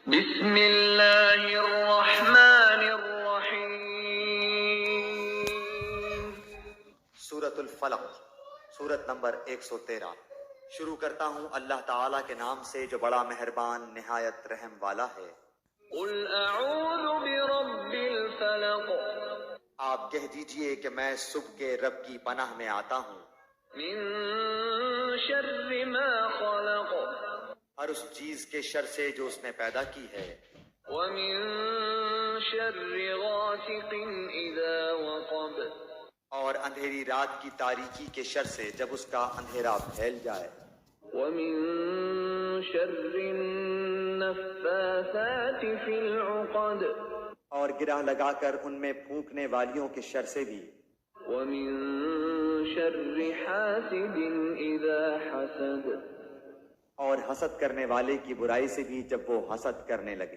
بسم اللہ الرحمن الرحیم۔ سورۃ الفلق، سورت نمبر 113۔ شروع کرتا ہوں اللہ تعالیٰ کے نام سے جو بڑا مہربان نہایت رحم والا ہے۔ قل اعوذ برب الفلق، آپ کہہ دیجئے کہ میں صبح کے رب کی پناہ میں آتا ہوں، من شر ما خلق، ہر اس چیز کے شر سے جو اس نے پیدا کی ہے، ومن شر غاسق اذا وقب، اور اندھیری رات کی تاریکی کے شر سے جب اس کا اندھیرا پھیل جائے، ومن شر النفاثات في العقد، اور گرہ لگا کر ان میں پھونکنے والیوں کے شر سے بھی، ومن شر حاسد اذا حسد، اور حسد کرنے والے کی برائی سے بھی جب وہ حسد کرنے لگے۔